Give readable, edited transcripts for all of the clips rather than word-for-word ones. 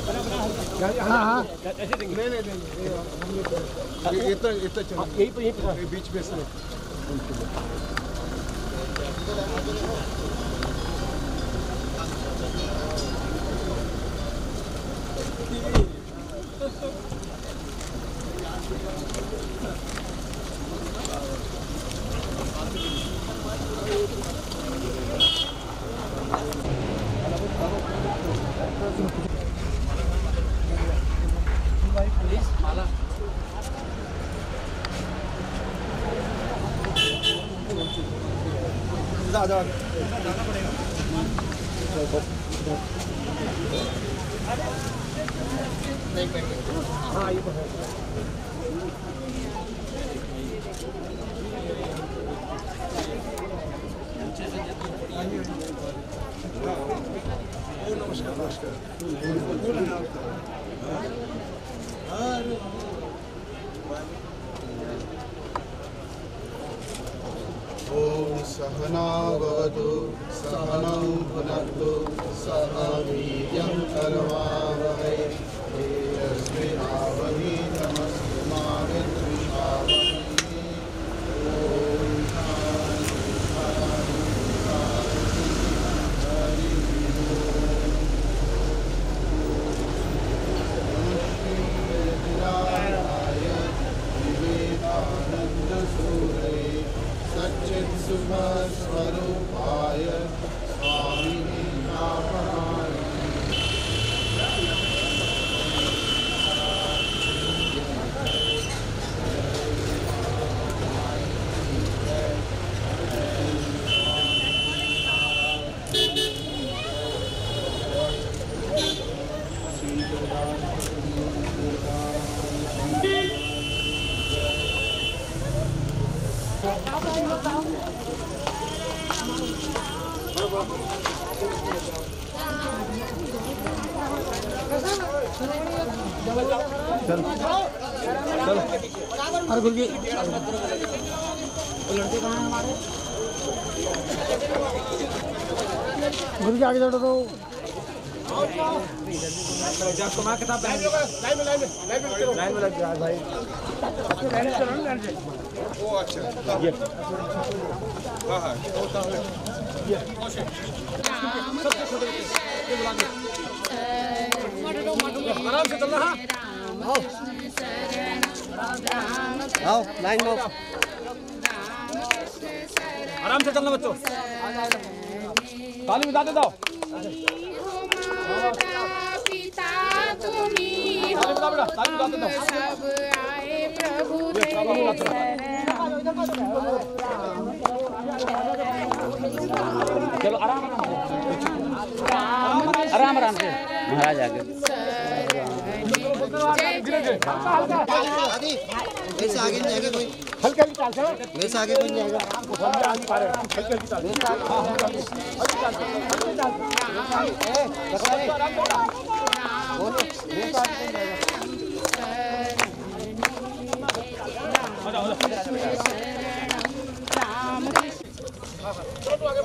हाँ ऐसे देंगे नहीं इतना चलो यही बीच में से हाँ ये तो है नमस्कार ओम सहना भवतु सहनौ भुनक्तु सह वीर्यं करवावहै तेजस्विनावधीतमस्तु मा विद्विषावहै। स्वरूपाय स्वामी चलो अरे गुरु जी लड़के कहाँ हैं हमारे गुरु जी आगे चलो तो लाइन में लग गया भाई ओ अच्छा ये हाँ हाँ आराम से चलना हाँ आओ लाइन में आराम से चलना बच्चों ताली बजा दे दो पिता तुम्हीं हो सब आए प्रभु चलो आराम आराम से महाराज आगे वैसे आगे नहीं जाएगा कोई हल्का चाल से वैसे आगे कोई नहीं जाएगा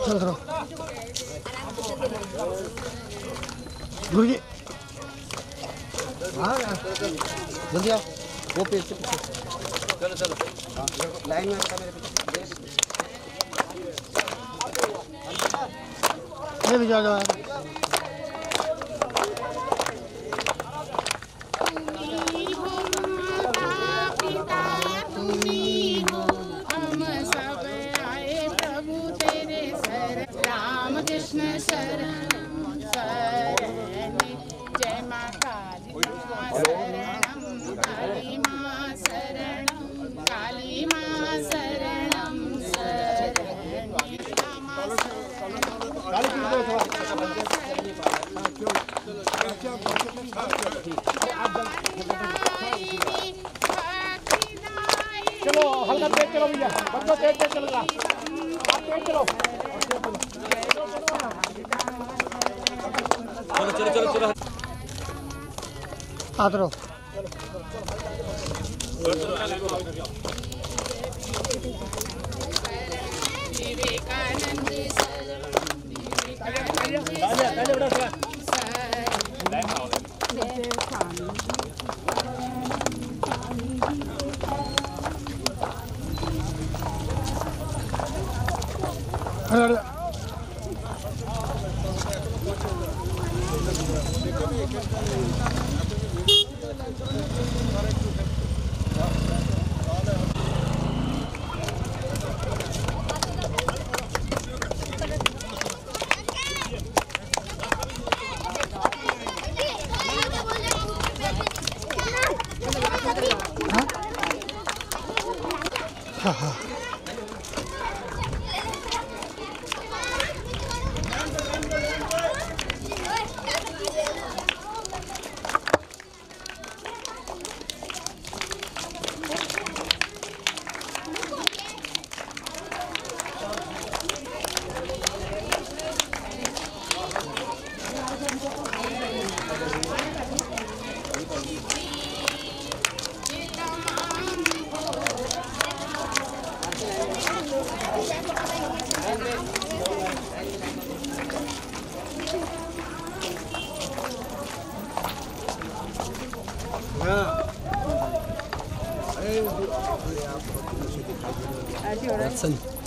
चलो गुरु जी हाँ जल्दी आओ वो पेड़ से पीछे चलो चलो लाइन में मेरे पीछे भी जाओ जाओ कृष्ण शरण जय माँ काली माँ शरणम काली माँ शरणम चलो हल्का तेज चलो भैया बच्चों तेज चलो आप तेज चलो आदरो विवेकानंद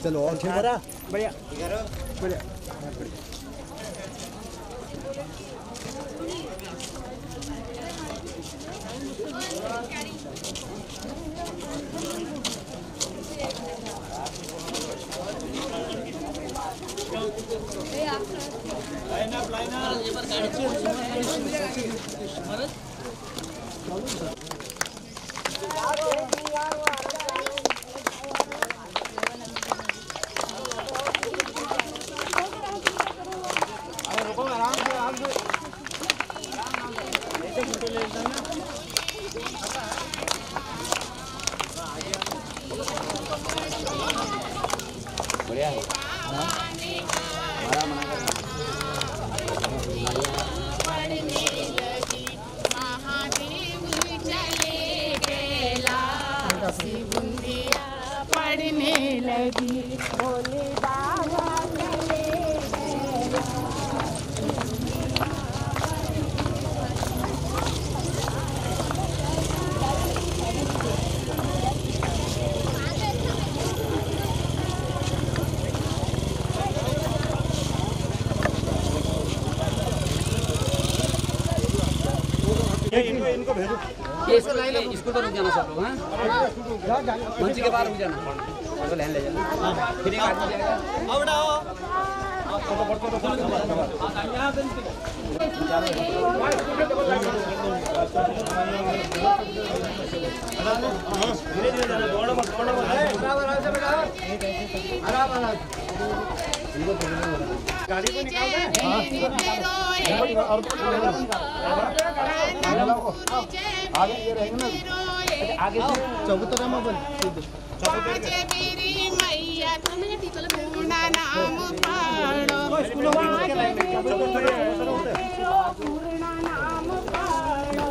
चलो और ठीक है बढ़िया बढ़िया पढ़ने लगी बोले बाबा इनको भेजो इसको लाइन लो स्कूल पर रुक जाना सब लोग हां मंच के बाहर रुक जाना तो लाइन ले जाना फिर एक आदमी जाएगा आओ बेटा धीरे धीरे जाना दौड़ मत आराम से बेटा आराम गाड़ी को निकाल दे आगे ये रहेंगे ना आगे से चबूतरा में बन मेरी मैया पूर्णा नाम पाड़ो पूर्णा नाम पाड़ो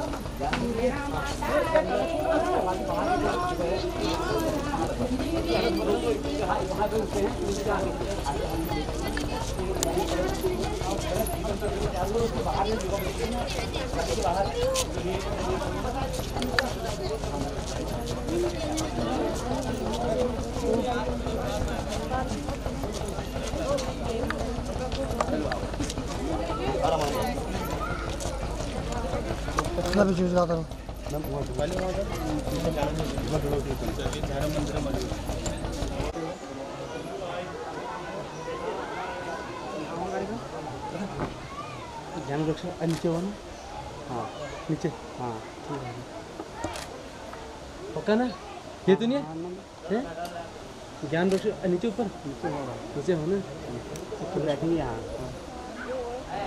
कितना भी चीज लाता हूँ ध्यान रखो नीचे हो ना हाँ नीचे हाँ ठीक है पक्का ना ये तो नहीं है ज्ञान रखो नीचे ऊपर नीचे हो ना तो बैठेंगे यहाँ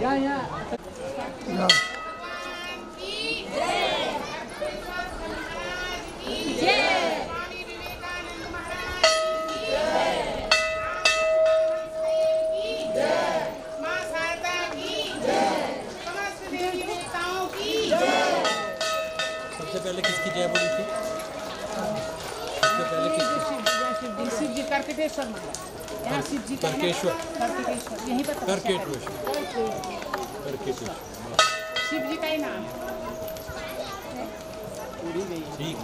यहाँ जय शिव जी करकटेश्वर महाराज, यहाँ शिव जी का करकेश्वर, यहीं पर शिव जी का ही नाम है। ठीक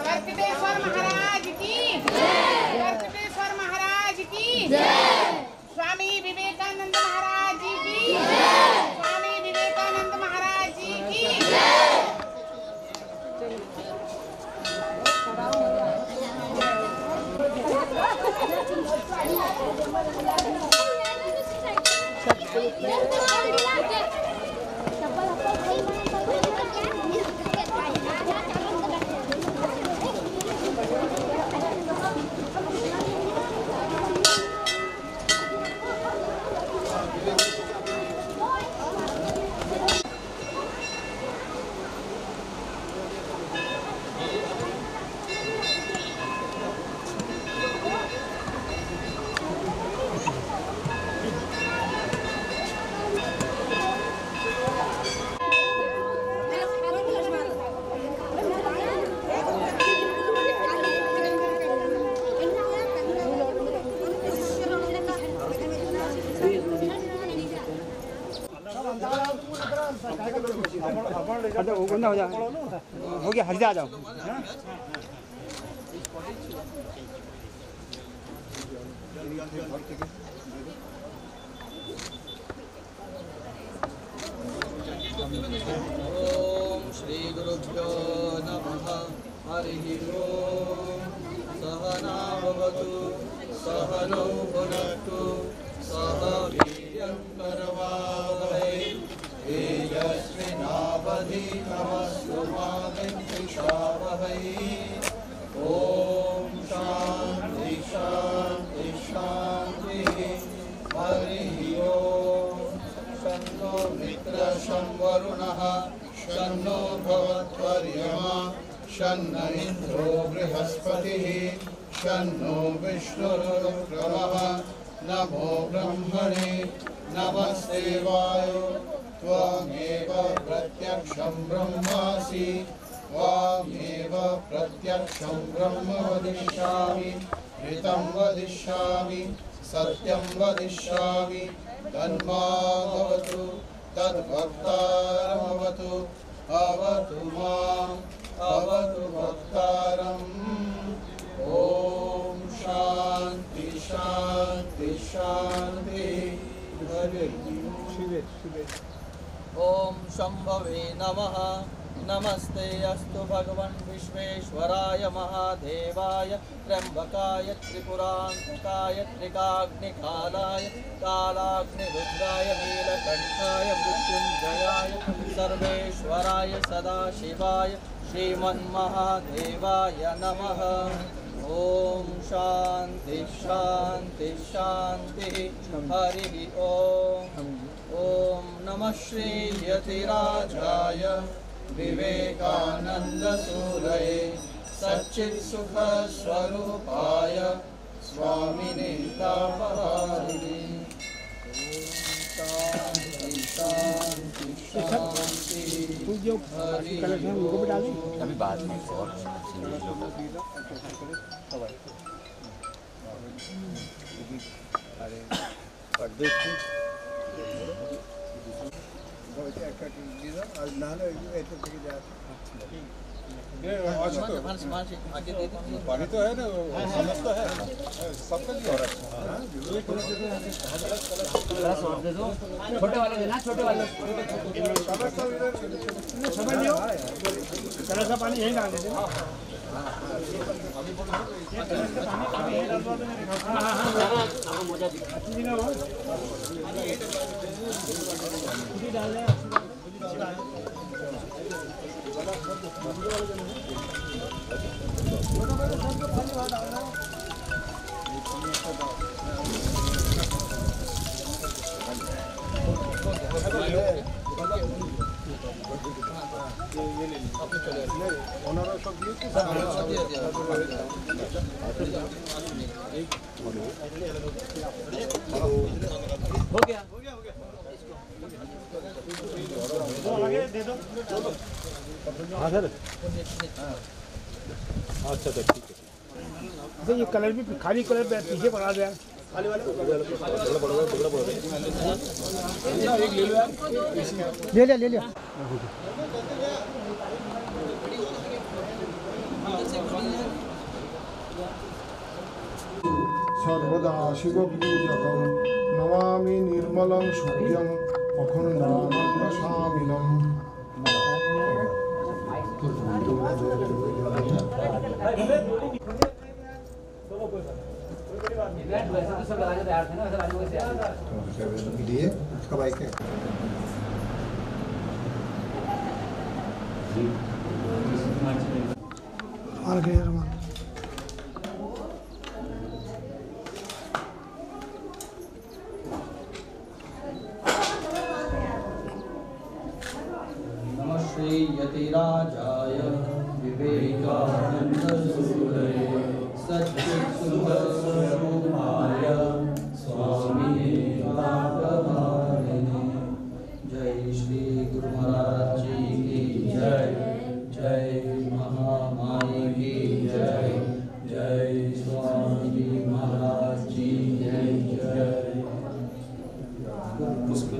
करकटेश्वर महाराज की, करकटेश्वर महाराज की, स्वामी विवेकानंद महाराज जी की, स्वामी विवेकानंद महाराज जी की। हो जा हो गया, हट जा जाओ। ओम श्री गुरुभ्यो नमः। हरिः ओम। सहना भवतु सहनौ भुनक्तु सह वीर्यं करवावहै तेजस्विनावधीतमस्तु मा विद्विषावहै। ओम शांति शांति शांति। हरिः ओम। शन्नो मित्रशं वरुणः शन्नो भवत्वर्यमा शन्न इन्द्रो बृहस्पतिः शन्नो विष्णुरुक्रमः। नमो ब्रह्मणे नमस्ते वायो त्वमेव प्रत्यक्षं ब्रह्मासि त्वमेव प्रत्यक्षं ब्रह्म वदिष्यामि ऋतं वदिष्यामि सत्यं वदिष्यामि तन्मामवतु तद्भक्तारमवतु अवतु माम् अवतु भक्तारम्। ओम शांति शांति शांति। ओम शंभवे नमः। नमस्ते अस्तु भगवन् विश्वेश्वराय महादेवाय त्र्यंबकाय त्रिपुरान्तकाय त्रिकाग्निकालाय कालाग्निरुद्राय नीलकण्ठाय मृत्युञ्जयाय सर्वेश्वराय सदाशिवाय श्रीमन्महादेवाय नमः। ओम शांति शांति शांति। हरिः ओम। ओम नमः श्री यतिराजाय विवेकानन्दसूरये सच्चित्सुखस्वरूपाय स्वामिने तापहारिणे। शांति शांति शांति। अभी बाद में और पानी तो है ना, समझ तो है सबका लिए हो रहा है। दे दो, छोटे वाले देना, छोटे वाले समझ लो, चलो सा पानी यहीं डाल देते। हो गया हाँ सर। अच्छा सर ठीक है। ये कलर भी खाली कलर पीछे पड़ा दिया खाली वाले ले लिया सर्वदा शिवपूजकं नमामि निर्मलं शुभ्यं अखण्डानन्दशामिलम् नमः श्री यतिराजाय विवेकानन्दसूरये सच्चित्सुखस्वरूपाय स्वामिने तापहारिणे। जय श्री गुरु महाराज जी की जय। जय महामाई की जय। जय स्वामी जी महाराज जी जय। जय पुष्प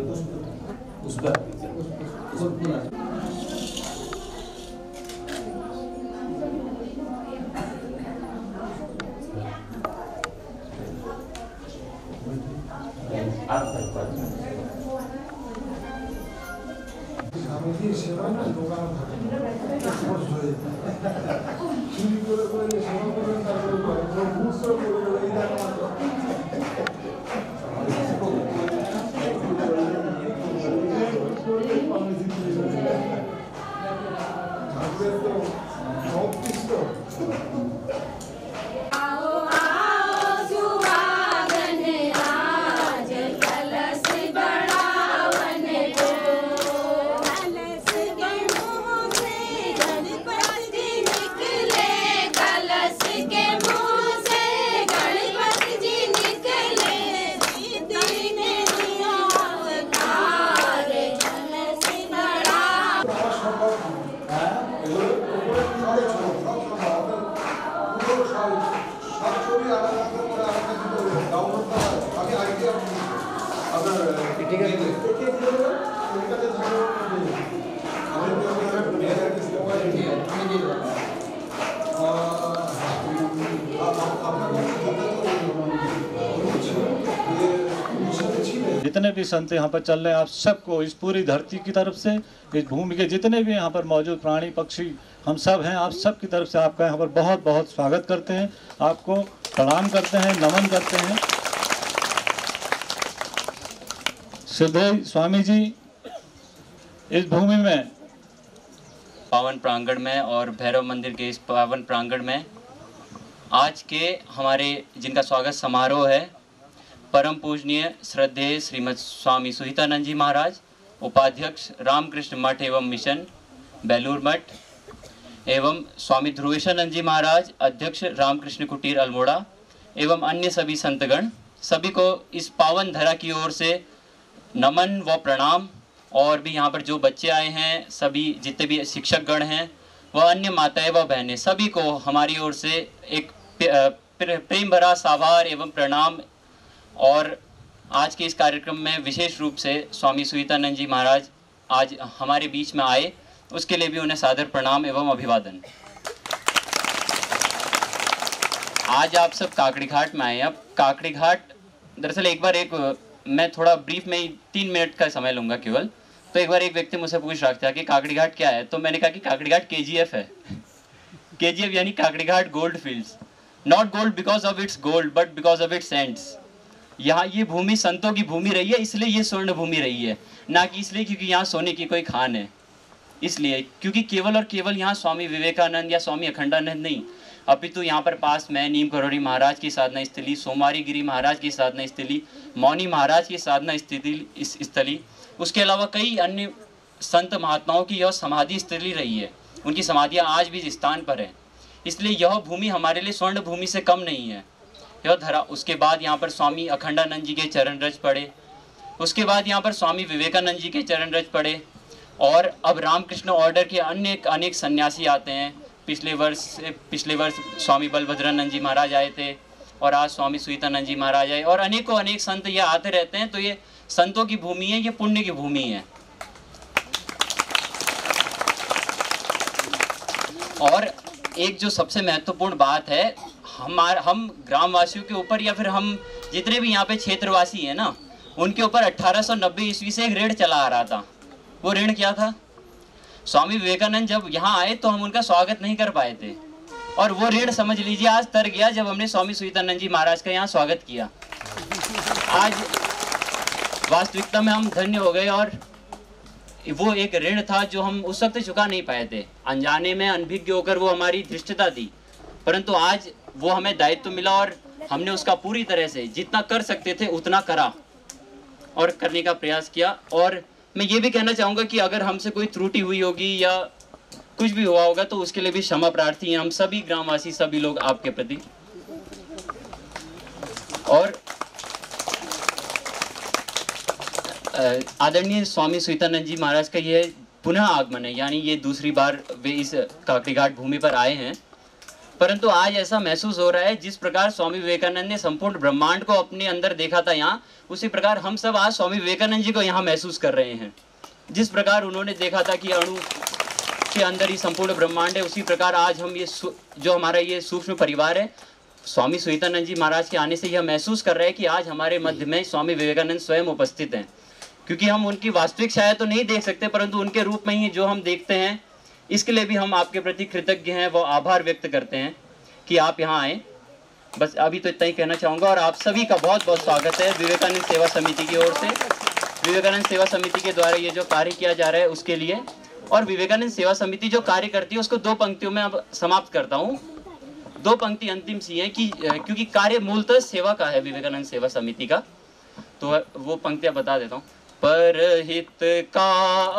जितने भी संत यहाँ पर चल रहे हैं आप सबको इस पूरी धरती की तरफ से, इस भूमि के जितने भी यहाँ पर मौजूद प्राणी पक्षी हम सब हैं, आप सब की तरफ से आपका यहाँ पर बहुत बहुत स्वागत करते हैं, आपको प्रणाम करते हैं, नमन करते हैं। सिद्धेश्वर स्वामी जी इस भूमि में पावन प्रांगण में और भैरव मंदिर के इस पावन प्रांगण में आज के हमारे जिनका स्वागत समारोह है, परम पूजनीय श्रद्धेय श्रीमद स्वामी सुहितानंद जी महाराज, उपाध्यक्ष रामकृष्ण मठ एवं मिशन बेलूर मठ, एवं स्वामी ध्रुवेशानंद जी महाराज, अध्यक्ष रामकृष्ण कुटीर अल्मोड़ा, एवं अन्य सभी संतगण, सभी को इस पावन धरा की ओर से नमन व प्रणाम। और भी यहाँ पर जो बच्चे आए हैं, सभी जितने भी शिक्षक गण हैं, वह अन्य माताएं व बहनें, सभी को हमारी ओर से एक प्रेम भरा आभार एवं प्रणाम। और आज के इस कार्यक्रम में विशेष रूप से स्वामी सुहितानंद जी महाराज आज हमारे बीच में आए, उसके लिए भी उन्हें सादर प्रणाम एवं अभिवादन। आज आप सब काकड़ी घाट में आए। अब काकड़ी घाट दरअसल मैं थोड़ा ब्रीफ में ही 3 मिनट का समय लूँगा केवल। तो एक बार एक व्यक्ति मुझसे पूछ रहा था कि काकड़ी घाट क्या है, तो मैंने कहा कि काकड़ी घाट KGF है। KGF यानी Kakadi Ghat gold fields, not gold because of its gold but because of its saints. यहाँ ये भूमि संतों की भूमि रही है, इसलिए ये स्वर्ण भूमि रही है, ना कि इसलिए क्योंकि यहाँ सोने की कोई खान है। इसलिए क्योंकि केवल और केवल यहाँ स्वामी विवेकानंद या स्वामी अखंडानंद नहीं, अपितु यहाँ पर पास में नीम करोड़ी महाराज की साधना स्थली, सोमारी गिरी महाराज की साधना स्थली, मौनी महाराज की साधना स्थली, उसके अलावा कई अन्य संत महात्माओं की यह समाधि स्थली रही है। उनकी समाधियाँ आज भी इस स्थान पर है। इसलिए यह भूमि हमारे लिए स्वर्ण भूमि से कम नहीं है। यह धरा, उसके बाद यहाँ पर स्वामी अखंडानंद जी के चरण रज पड़े, उसके बाद यहाँ पर स्वामी विवेकानंद जी के चरण रज पड़े, और अब रामकृष्ण ऑर्डर के अनेक सन्यासी आते हैं। पिछले वर्ष स्वामी बलभद्रानंद जी महाराज आए थे, और आज स्वामी सुवितानंद जी महाराज आए, और अनेक संत ये आते रहते हैं। तो ये संतों की भूमि है, ये पुण्य की भूमि है। और एक जो सबसे महत्वपूर्ण बात है, हम ग्रामवासियों के ऊपर, या फिर हम जितने भी यहाँ पे क्षेत्रवासी हैं ना, उनके ऊपर 1890 ईस्वी से एक ऋण चला आ रहा था। वो ऋण क्या था? स्वामी विवेकानंद जब यहाँ आए तो हम उनका स्वागत नहीं कर पाए थे, और वो ऋण समझ लीजिए आज तर गया जब हमने स्वामी सुवितानंद जी महाराज का यहाँ स्वागत किया। आज वास्तविकता में हम धन्य हो गए, और वो एक ऋण था जो हम उस वक्त चुका नहीं पाए थे। अनजाने में, अनभिज्ञ होकर वो हमारी धृष्टता थी, परंतु आज वो हमें दायित्व मिला और हमने उसका पूरी तरह से जितना कर सकते थे उतना करा और करने का प्रयास किया। और मैं ये भी कहना चाहूँगा कि अगर हमसे कोई त्रुटि हुई होगी या कुछ भी हुआ होगा तो उसके लिए भी क्षमा प्रार्थी हैं हम सभी ग्रामवासी, सभी लोग आपके प्रति। और आदरणीय स्वामी सुवितानंद जी महाराज का ये पुनः आगमन है, यानी ये दूसरी बार वे इस काकड़ी घाट भूमि पर आए हैं। परंतु आज ऐसा महसूस हो रहा है जिस प्रकार स्वामी विवेकानंद ने संपूर्ण ब्रह्मांड को अपने अंदर देखा था यहाँ, उसी प्रकार हम सब आज स्वामी विवेकानंद जी को यहाँ महसूस कर रहे हैं। जिस प्रकार उन्होंने देखा था कि अणु के अंदर ही संपूर्ण ब्रह्मांड है, उसी प्रकार आज हम ये जो हमारा ये सूक्ष्म परिवार है, स्वामी सुवितानंद जी महाराज के आने से यह महसूस कर रहे हैं कि आज हमारे मध्य में स्वामी विवेकानंद स्वयं उपस्थित हैं। क्योंकि हम उनकी वास्तविक छाया तो नहीं देख सकते, परंतु उनके रूप में ही जो हम देखते हैं, इसके लिए भी हम आपके प्रति कृतज्ञ हैं, वो आभार व्यक्त करते हैं कि आप यहाँ आए। बस अभी तो इतना ही कहना चाहूँगा, और आप सभी का बहुत बहुत स्वागत है विवेकानंद सेवा समिति की ओर से। विवेकानंद सेवा समिति के द्वारा ये जो कार्य किया जा रहा है उसके लिए, और विवेकानंद सेवा समिति जो कार्य करती है उसको 2 पंक्तियों में अब समाप्त करता हूँ। 2 पंक्ति अंतिम सी हैं कि क्योंकि कार्य मूलतः सेवा का है विवेकानंद सेवा समिति का, तो वो पंक्तियाँ बता देता हूँ। परहित का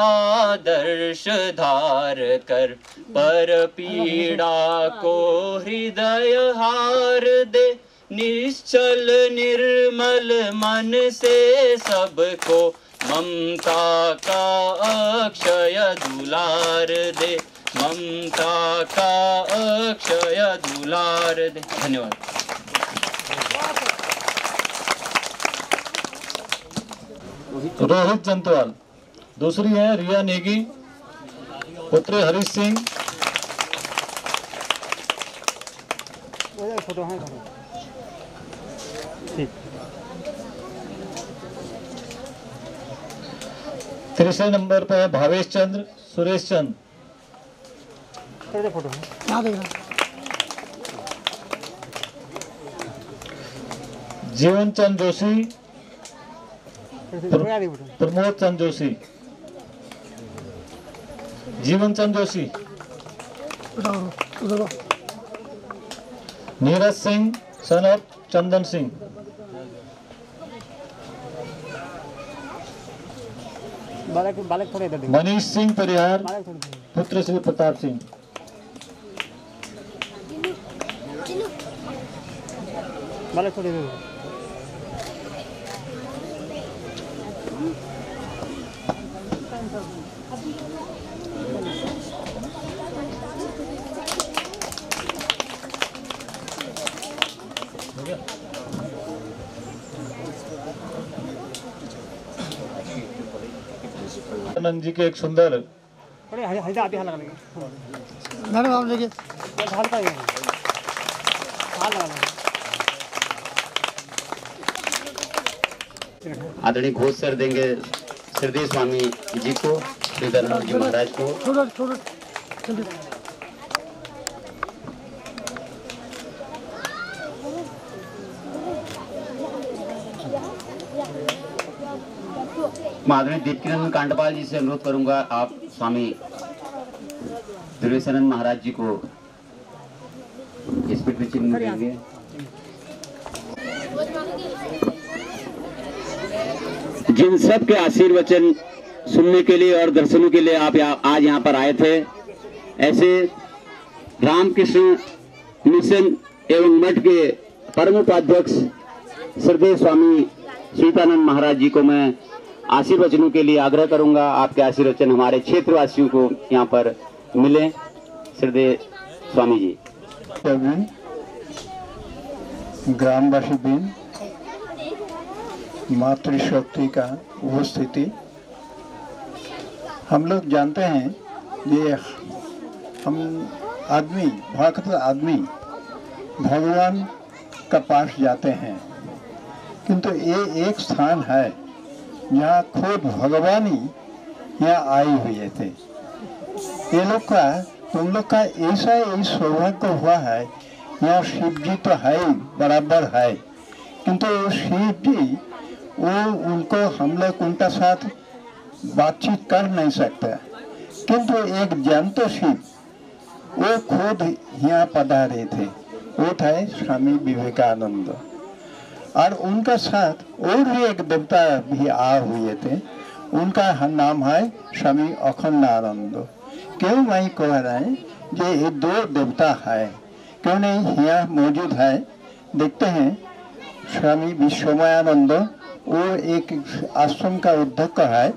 आदर्श धार कर, पर पीड़ा को हृदय हार दे, निश्चल निर्मल मन से सबको ममता का अक्षय दुलार दे, ममता का अक्षय दुलार दे। धन्यवाद। रोहित जंतवाल। दूसरी है रिया नेगी, पुत्र हरीश सिंह। फोटो है ठीक। तीसरे नंबर पर है भावेश चंद्र, सुरेश चंद। फोटो है जीवन चंद जोशी, प्रमोद चंद जोशी। जीवन चंद जोशी, नीरज सिंह सन ऑफ चंदन सिंह। बालक थोड़े इधर मनीष सिंह परिहार, पुत्र श्री प्रताप सिंह। बालक थोड़े इधर। आनंद जी के एक सुंदर हल्का आप लगा लेंगे। मैडम आप देखिए हल्का ही हाल लगा लेंगे। आदरणीय घोष सर देंगे श्रद्धेय स्वामी जी को, श्रीधरनाथ जी महाराज को। मैं आदरणीय दीप्तिनंदन कांडपाल जी से अनुरोध करूंगा, आप स्वामी विवेकानंद महाराज जी को स्पीड में चिन्ह देंगे। जिन सब के आशीर्वचन सुनने के लिए और दर्शनों के लिए आप आज यहाँ पर आए थे, ऐसे रामकृष्ण मिशन एवं मठ के परम उपाध्यक्ष श्रद्धेय स्वामी श्रीतानंद महाराज जी को मैं आशीर्वचनों के लिए आग्रह करूंगा। आपके आशीर्वचन हमारे क्षेत्रवासियों को यहाँ पर मिले। श्रद्धेय स्वामी जी। ग्रामवासी दिन मातृशक्ति का उपस्थिति, हम लोग जानते हैं ये हम आदमी भक्त आदमी भगवान का पास जाते हैं, किंतु ये एक स्थान है जहाँ खुद भगवान ही यहाँ आए हुए थे। ये लोग का तुम लोग का ऐसा ही सौभाग्य हुआ है, यहाँ शिव जी तो है बराबर है, किंतु शिव जी वो उनको हम लोग उनका साथ बातचीत कर नहीं सकते, किंतु एक जंतु शिव वो खुद यहाँ पधारे थे, वो थे स्वामी विवेकानंद। और उनका साथ और भी एक देवता भी आ हुए थे, उनका नाम है स्वामी अखंडानंद। क्यों मैं कह रहा है ये दो देवता है, क्यों नहीं यहाँ मौजूद है। देखते हैं स्वामी विश्वमयानंद वो एक आश्रम का अध्यक्ष है,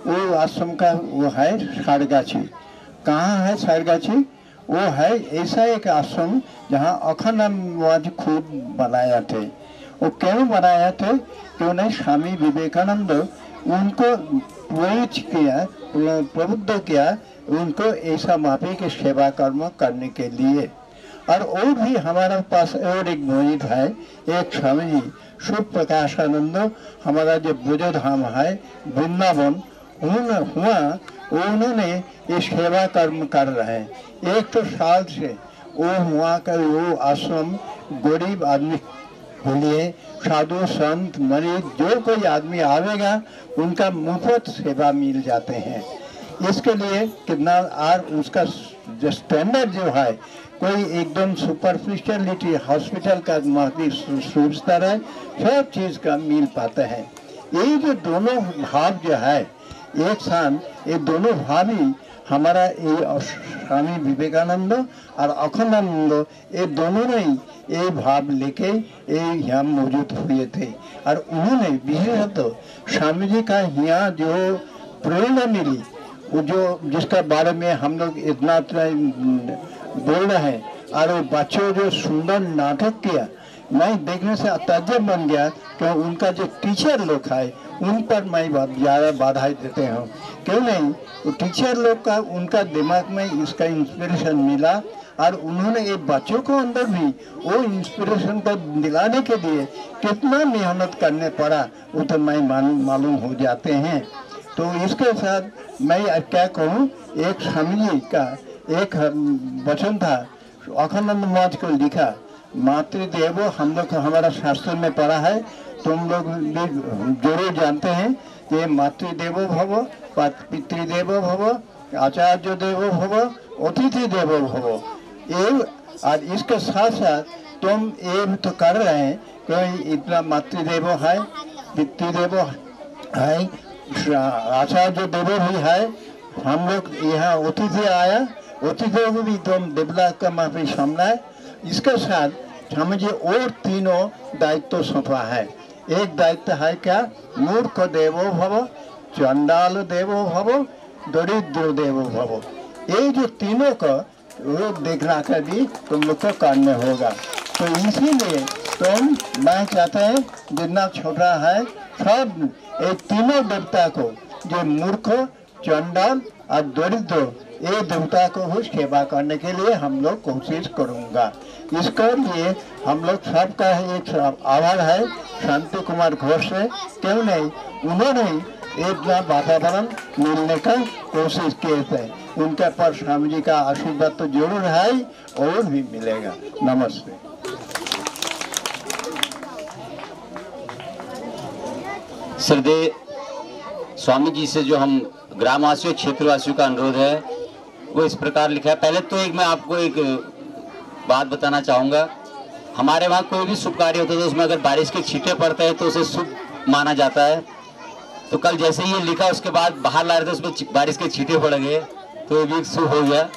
वो आश्रम का वो है सारगाछी। कहाँ है सारगाछी? वो है ऐसा एक आश्रम जहाँ अखंडानंद खुद बनाया थे। वो क्यों बनाया थे? क्यों नहीं स्वामी विवेकानंद उनको प्रेरित किया, प्रबुद्ध किया उनको ऐसा मापे के सेवा कर्म करने के लिए। और भी हमारे पास और एक मौजूद है, एक स्वामी जी शुभ प्रकाशानंद, हमारा जो ब्रजधाम है वृंदावन उन्होंने ये सेवा कर्म कर रहे हैं। 100 साल से वो वहाँ का वो आश्रम गरीब आदमी बोलिए साधु संत मरीज जो कोई आदमी आवेगा उनका मुफ्त सेवा मिल जाते हैं। इसके लिए कितना और उसका जो स्टैंडर्ड जो है कोई एकदम सुपरफिशियलिटी हॉस्पिटल का सुविधा है, सब चीज़ का मिल पाता है। ये जो दोनों भाव जो है एक साथ, ये दोनों भाव ही हमारा ये स्वामी विवेकानंद और अखंडानंद ये दोनों ने ये भाव लेके ये यहाँ मौजूद हुए थे। और उन्होंने विशेषतः स्वामी जी का यहाँ जो प्रेरणा मिली, वो जो जिसका बारे में हम लोग इतना बोल रहे हैं, और वो बच्चों जो सुंदर नाटक किया, मैं देखने से ताज्जुब बन गया कि उनका जो टीचर लोग है उन पर मैं ज़्यादा बधाई देते हूँ। क्यों नहीं, वो टीचर लोग का उनका दिमाग में इसका इंस्पिरेशन मिला और उन्होंने ये बच्चों को अंदर भी वो इंस्पिरेशन को दिलाने के लिए कितना मेहनत करने पड़ा वो तो मैं मालूम हो जाते हैं। तो इसके साथ मैं क्या कहूँ, एक स्वामी जी का एक वचन था, अखंडानंद महाराज को लिखा, मातृदेवो, हम लोग हमारा शास्त्र में पढ़ा है, तुम लोग भी जरूर जानते हैं कि मातृदेवो भव, पितृदेवो भव, आचार्य देवो भव, अतिथि देवो भव। ये और इसके साथ साथ तुम ये तो कर रहे हैं कि इतना मातृदेवो है, पितृदेवो है, आचार्य देवो भी है। हम लोग यहाँ अतिथि आया, अतिथि को भी तुम देवला का माफी सामना है। इसके साथ समझिए और तीनों दायित्व सौंपा है। एक दायित्व है क्या, मूर्ख देवो भव, चंडाल देवो भव, दरिद्र देवो भव। ये जो तीनों को वो देखना का भी तुम लोग को करने होगा। तो इसीलिए तुम मैं चाहते हैं जितना छोटा है सब ये तीनों देवता को, जो मूर्ख चंडाल और दरिद्र, ये देवता को भी सेवा करने के लिए हम लोग कोशिश करूँगा। इसके लिए हम लोग सबका एक आभार है शांति कुमार घोष से, क्यों नहीं उन्होंने एक वातावरण मिलने का कोशिश किए थे। उनके पर स्वामी जी का आशीर्वाद तो जरूर है और भी मिलेगा। नमस्ते। श्रद्धेय स्वामी जी से जो हम ग्रामवासियों क्षेत्रवासियों का अनुरोध है वो इस प्रकार लिखा है। पहले तो मैं आपको एक बात बताना चाहूँगा, हमारे वहाँ कोई भी शुभ कार्य होता है तो उसमें अगर बारिश के छींटे पड़ते हैं तो उसे शुभ माना जाता है। तो कल जैसे ही ये लिखा उसके बाद बाहर ला रहे थे उसमें बारिश के छींटे पड़ गए तो ये भी शुभ हो गया।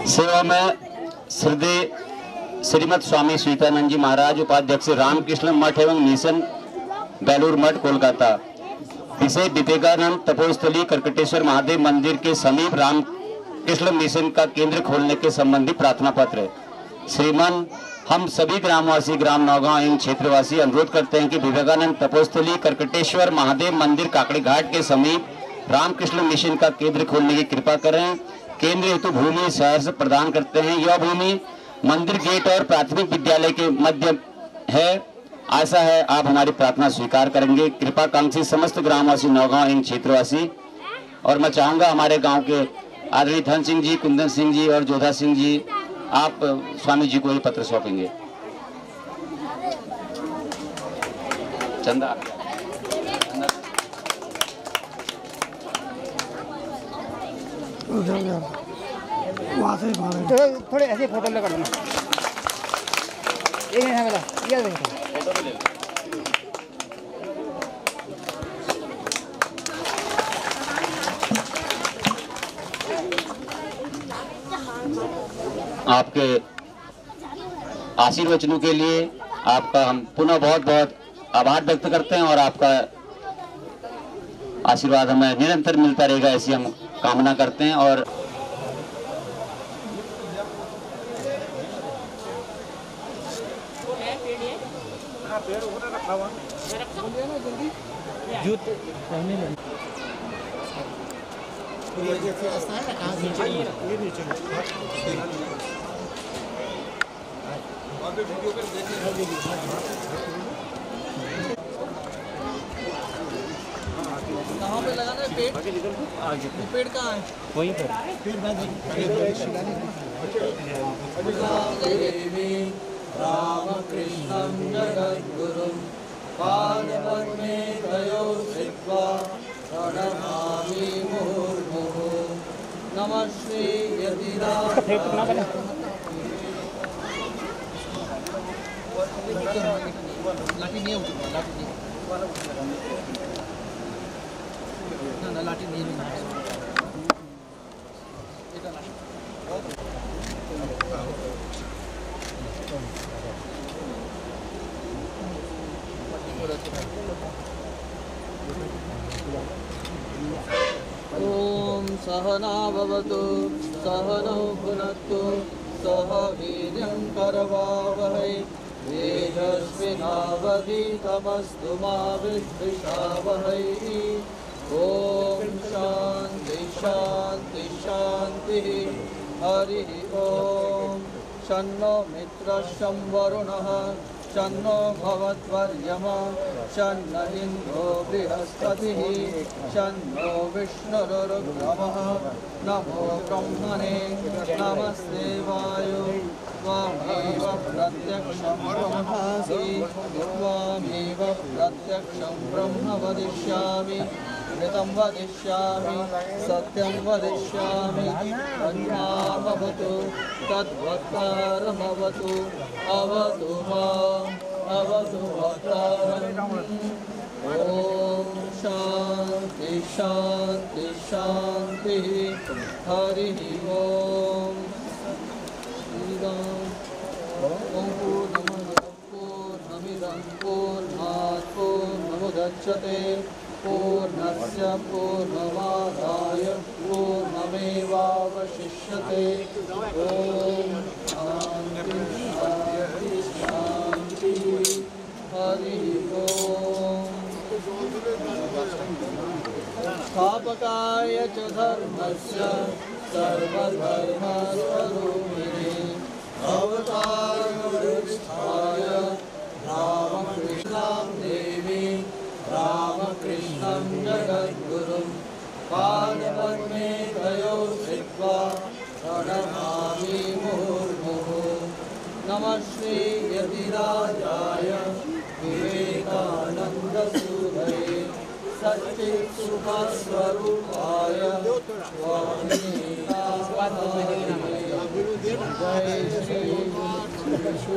सेवा में श्रद्धेय श्रीमद स्वामी श्वेतानंद जी महाराज, उपाध्यक्ष रामकृष्ण मठ एवं मिशन बेलूर मठ कोलकाता। विषय विवेकानंद तपोस्थली करकटेश्वर महादेव मंदिर के समीप रामकृष्ण मिशन का केंद्र खोलने के संबंधी प्रार्थना पत्र। श्रीमान, हम सभी ग्रामवासी, ग्राम नौगांव एवं क्षेत्रवासी अनुरोध करते हैं कि विवेकानंद तपोस्थली करकटेश्वर महादेव मंदिर काकड़ी घाट के समीप रामकृष्ण मिशन का केंद्र खोलने की कृपा करें। केंद्र हेतु भूमि सहर्ष प्रदान करते हैं। यह भूमि मंदिर गेट और प्राथमिक विद्यालय के मध्य है। आशा है आप हमारी प्रार्थना स्वीकार करेंगे। कृपाकांक्षी समस्त ग्रामवासी, नौगांव एवं क्षेत्रवासी। और मैं चाहूंगा हमारे गांव के आदरणीय धन सिंह जी, कुंदन सिंह जी और जोधा सिंह जी, आप स्वामी जी को ये पत्र सौंपेंगे। चंदा वहाँ से थोड़े ऐसे फोटो लगा लेना। ये है मेरा, ये देखो। आपके आशीर्वचनों के लिए आपका हम पुनः बहुत बहुत आभार व्यक्त करते हैं और आपका आशीर्वाद हमें निरंतर मिलता रहेगा, ऐसी हम कामना करते हैं। और कहाँ पे लगाना है पेड़? पेड़ कहाँ है? वहीं पर। रामकृष्णं जगद्गुरुं पादपद्मे तयो श्रित्वा प्रणमामि मुहुर्मुहुः। नमस्ते यतिराजाय। लाठी नहीं उठा, लाठी नहीं। ना लाठी नहीं ॐ सहना भवतु सहनौ भुनक्तु सह वीर्यं करवावहै तेजस्विनावधीतमस्तु मा विद्विषावहै। ॐ शान्ति शान्ति शान्तिः। हरिः ॐ। शन्नो मित्रशं वरुणः शन्नो भवद्वर्यमा शन्न इन्द्रो बृहस्पतिः शन्नो विष्णुरुक्रमः। नमो ब्रह्मणे नमस्ते वायो त्वामेव प्रत्यक्षं ब्रह्मासि त्वामेव प्रत्यक्षं ब्रह्म वदिष्यामि ऋतं वदिष्यामि सत्यं वदिष्यामि तन्मामवतु तद्वक्तारमवतु अवतु माम् अवतु वक्तारम्। ॐ शान्ति शान्ति शान्तिः। हरिः ॐ। पूर्णमिदं पूर्णात् पूर्णमुदच्यते पूर्णस्य पूर्णमादाय पूर्णमेवावशिष्यते। ॐ शान्ति शान्ति शान्तिः। हरिः ॐ। स्थापकाय च धर्मस्य सर्वधर्मस्वरूपिणे अवतारवरिष्ठाय रामकृष्णां देवी रामकृष्णं जगद्गुरुं पादपद्मे तयो श्रित्वा प्रणमामि मुहुर्मुहुः। नमस्ते यतिराजाय विवेकानन्दसूरये सच्चित्सुखस्वरूपाय जय श्री कृष्ण।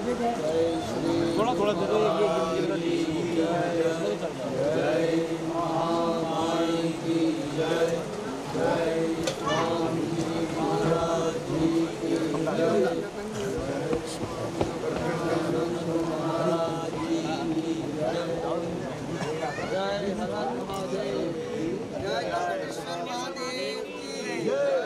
थोड़ा थोड़ा दे दो। जय